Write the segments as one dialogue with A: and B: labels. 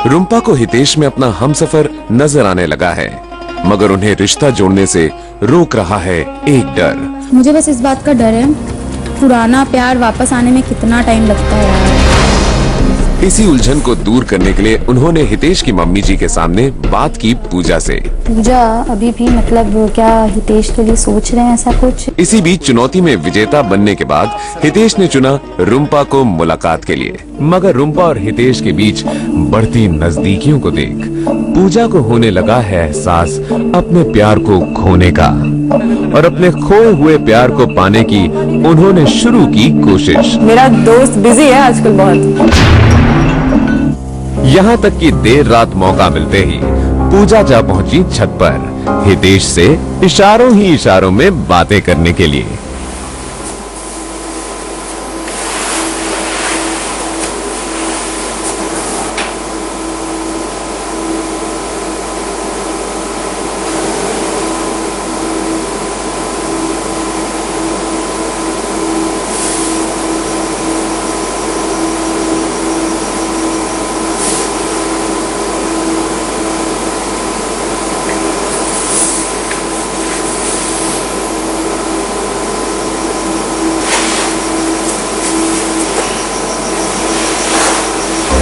A: रुम्पा को हितेश में अपना हमसफर नजर आने लगा है, मगर उन्हें रिश्ता जोड़ने से रोक रहा है एक डर।
B: मुझे बस इस बात का डर है, पुराना प्यार वापस आने में कितना टाइम लगता है यार।
A: इसी उलझन को दूर करने के लिए उन्होंने हितेश की मम्मी जी के सामने बात की पूजा से।
B: पूजा अभी भी मतलब क्या हितेश के लिए सोच रहे हैं ऐसा कुछ?
A: इसी बीच चुनौती में विजेता बनने के बाद हितेश ने चुना रुम्पा को मुलाकात के लिए, मगर रुम्पा और हितेश के बीच बढ़ती नजदीकियों को देख पूजा को होने लगा है एहसास अपने प्यार को खोने का, और अपने खोए हुए प्यार को पाने की उन्होंने शुरू की कोशिश।
C: मेरा दोस्त बिजी है आजकल बहुत।
A: यहाँ तक कि देर रात मौका मिलते ही पूजा जा पहुंची छत पर हितेश से इशारों ही इशारों में बातें करने के लिए।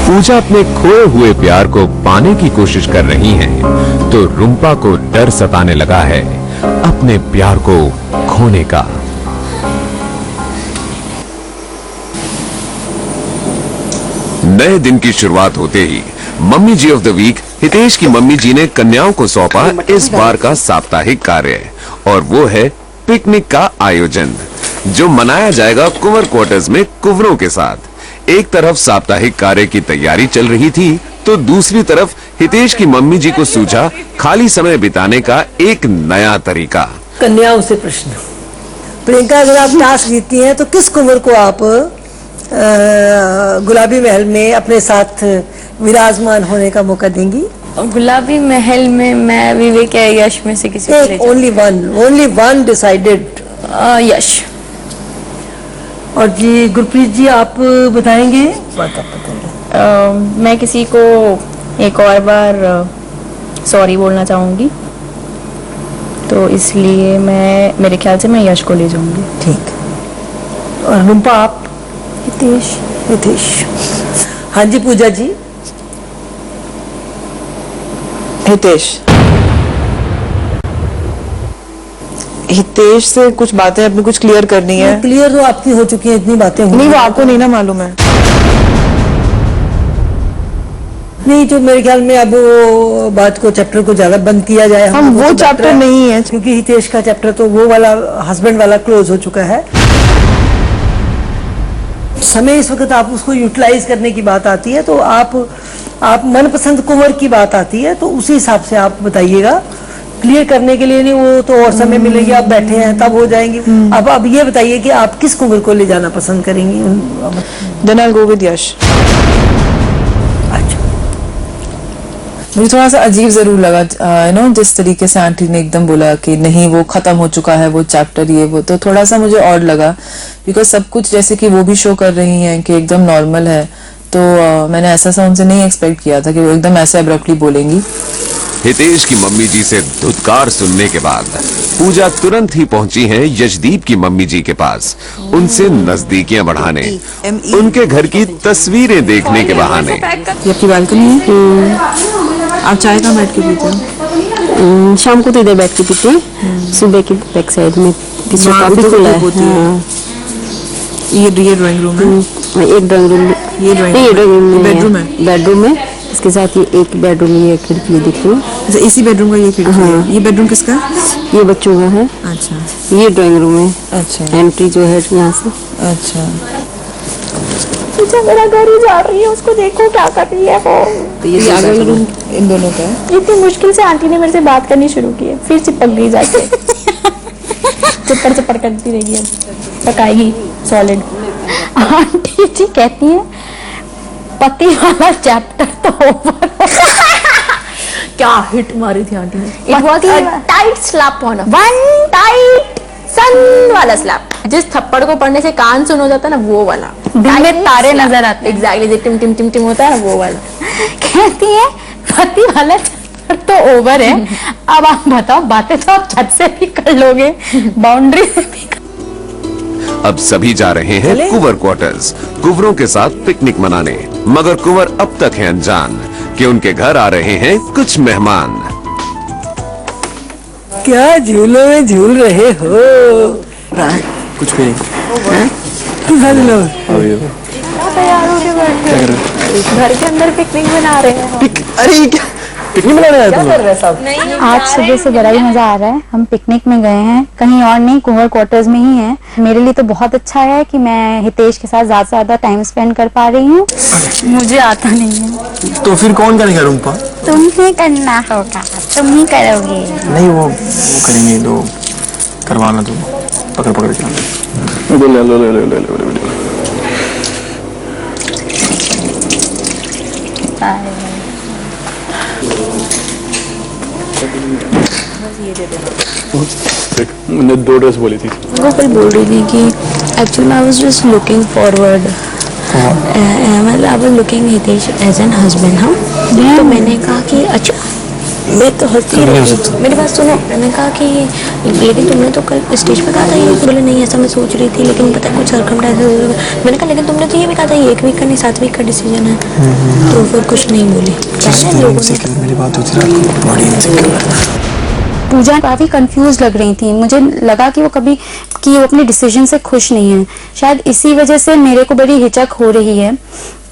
A: पूजा अपने खोए हुए प्यार को पाने की कोशिश कर रही हैं, तो रुम्पा को डर सताने लगा है अपने प्यार को खोने का। नए दिन की शुरुआत होते ही mummy ji of the week Hitesh की मम्मी जी ने कन्याओं को सौंपा इस बार का साप्ताहिक कार्य, और वो है पिकनिक का आयोजन, जो मनाया जाएगा कुंवर क्वार्टर्स में कुंवरों के साथ। एक तरफ साप्ताहिक कार्य की तैयारी चल रही थी, तो दूसरी तरफ हितेश की मम्मी जी को सूझा खाली समय बिताने का एक नया तरीका।
D: कन्याओं से प्रश्न। प्रियंका, अगर आप टास्क जीतती हैं तो किस कुंवर को आप गुलाबी महल में अपने साथ विराजमान होने का मौका देंगी?
C: गुलाबी महल में मैं विवेक या यश में से किसी को ले जाऊं।
D: Only one decided.
C: यश।
D: और जी गुरप्रीत जी, आप बताएंगे?
B: मैं किसी को एक और बार सॉरी बोलना चाहूंगी, तो इसलिए मेरे ख्याल से मैं यश को ले जाऊंगी।
D: ठीक। और रुम्पा, आप? हितेश। हाँ जी पूजा जी।
C: हितेश से कुछ बातें अपनी कुछ क्लियर करनी है।
D: क्लियर तो आपकी हो चुकी है, इतनी बातें
C: नहीं, वो आपको नहीं ना मालूम है।
D: नहीं, तो मेरे ख्याल में अब वो बात को, चैप्टर को ज्यादा बंद किया जाए।
C: हम वो चैप्टर नहीं है,
D: क्योंकि हितेश का चैप्टर तो वो वाला हस्बैंड वाला क्लोज हो चुका है। समय इस वक्त आप उसको यूटिलाइज करने की बात आती है, तो आप मनपसंद कुंवर की बात आती है, तो उसी हिसाब से आप बताइएगा। क्लियर करने के लिए नहीं, वो तो और समय मिलेगी, आप बैठे हैं तब हो जाएंगी। अब ये बताइए कि आप किस कुंवर को ले जाना पसंद करेंगी?
C: Then I'll go with यश। मुझे थोड़ा सा अजीब जरूर लगा जिस तरीके से आंटी ने एकदम बोला कि नहीं वो खत्म हो चुका है वो चैप्टर, ये वो, तो थोड़ा सा मुझे ऑड लगा, बिकॉज सब कुछ जैसे कि वो भी शो कर रही हैं कि एकदम नॉर्मल है, तो मैंने ऐसा सा उनसे नहीं एक्सपेक्ट किया था कि वो एकदम ऐसे अब्रप्टली बोलेंगी।
A: हितेश की मम्मी जी से धुतकार सुनने के बाद पूजा तुरंत ही पहुंची हैं यशदीप की मम्मी जी के पास, उनसे नजदीकियां बढ़ाने, उनके घर की तस्वीरें देखने के बहाने।
C: ये आपकी बालकनी है? आप चाय कहाँ बैठ के पीते हो?
E: शाम को तो इधर बैठ के पीते हैं, सुबह की बैक साइड में पीछे काफी खुला है।
C: ये ड्राइंग रूम है?
E: एक ड्राइंग रूम,
C: ये ड्राइंग रूम बेडरूम है?
E: बेडरूम है, इसके साथ ये एक बेडरूम, ये खिड़की दिख रही है।
C: इसी बेडरूम का ये खिड़की है? ये बेडरूम किसका?
E: ये बच्चों का है।
C: अच्छा।
E: ये ड्राइंग रूम है।
C: अच्छा।
E: एंट्री जो है यहाँ से।
C: अच्छा।
B: मेरा घर ही जा रही है, उसको देखो क्या कर रही है वो।
C: तो ये आगे वाला रूम इन दोनों का है?
B: इतनी मुश्किल से आंटी ने मेरे से बात करनी शुरू की है, फिर चिपक गई जाके। चप्पड़ करती रही है, पकाएगी सॉलिड। आंटी जी कहती है पति वाला चैप्टर तो ओवर।
C: क्या हिट मारी थी आंटी ने।
B: It was a tight slap on one tight son वाला स्लैप। जिस थप्पड़ को पड़ने से कान सुन हो जाता है ना, वो वाला। दिन में तारे नजर आते हैं। एग्जैक्टली, टिम टिम टिम टिम होता है ना, वो वाला।
F: कहती है पति वाला चक्कर तो ओवर है, अब आप बताओ, बातें तो आप छत से भी कर लोगे, बाउंड्री से भी
A: अब सभी जा रहे हैं
D: चले?
A: कुंवर क्वार्टर्स कुंवरों के साथ पिकनिक मनाने, मगर कुंवर अब तक हैं अनजान कि उनके घर आ रहे हैं कुछ मेहमान।
D: क्या झूलों में झूल रहे हो?
G: कुछ भी नहीं।
D: हेलो।
F: तैयार होके बैठे हैं। घर के अंदर पिकनिक बना रहे हैं।
G: अरे ये क्या पिकनिक मनाने आया तुम?
F: आज सुबह से बड़ा ही मजा आ रहा है। हम पिकनिक में गए हैं, कहीं और नहीं, कुंवर क्वार्टर्स में ही है। मेरे लिए तो बहुत अच्छा है कि मैं हितेश के साथ ज्यादा से ज्यादा टाइम स्पेंड कर पा रही हूँ। मुझे आता नहीं है।
G: तो फिर कौन करेगा रूम्पा?
F: तुम्हें करना होगा, तुम ही करोगे।
G: नहीं वो करेंगे तो करवाना, तुम पकड़ पकड़ के ले।
H: मैंने 2 ड्रेस बोली थी।
E: वो कल बोल रही थी कि एक्चुअली मैं वाज जस्ट लुकिंग फॉरवर्ड, मतलब I was looking Hitesh as an husband. हाँ, तो मैंने कहा कि अच्छा, मैं तो हंसती रही। मेरी बात सुनो, मैंने कहा कि लेकिन तुमने तो कल स्टेज पे कहा था ये, बोले नहीं ऐसा मैं सोच रही थी, लेकिन पता है कुछ सरकमस्टेंसेस। मैंने कहा लेकिन तुमने तो ये भी कहा था ये 1 वीक का नहीं 7 वीक का डिसीजन है। तो फिर कुछ नहीं बोली।
G: मेरी बात होती रात को, बॉडी इनसिक्योर।
F: पूजा काफी कंफ्यूज लग रही थी। मुझे लगा कि वो अपने डिसीजन से खुश नहीं है। शायद इसी वजह से मेरे को बड़ी हिचक हो रही है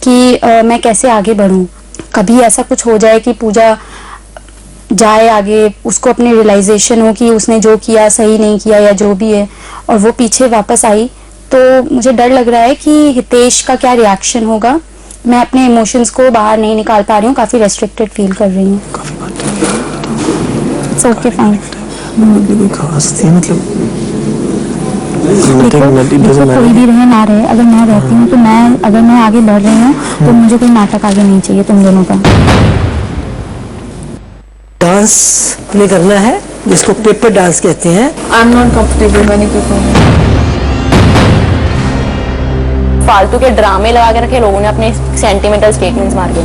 F: कि मैं कैसे आगे बढ़ूं। कभी ऐसा कुछ हो जाए कि पूजा जाए आगे, उसको अपनी रियलाइजेशन हो कि उसने जो किया सही नहीं किया या जो भी है, और वो पीछे वापस आई, तो मुझे डर लग रहा है कि हितेश का क्या रिएक्शन होगा। मैं अपने इमोशंस को बाहर नहीं निकाल पा रही हूँ, काफी रेस्ट्रिक्टेड फील कर रही हूँ। It's okay, fine.
G: कोई खास थी मतलब
F: देखो कोई भी रहे ना रहे, अगर मैं रहती हूँ तो अगर मैं आगे बढ़ रही हूँ तो मुझे कोई नाटक आगे नहीं चाहिए तुम दोनों का।
D: डांस प्ले करना है जिसको पेपर डांस कहते हैं।
C: I am not comfortable when you perform.
B: फालतू के ड्रामे लगा के रखे लोगों ने अपने सेंटिमेंटल स्टेटमेंट्स मार के।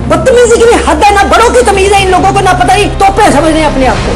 D: बदतमीजी की भी हद है, ना बड़ों की तमीज है इन लोगों को, ना पता ही तोपे समझ रहे हैं अपने आप को।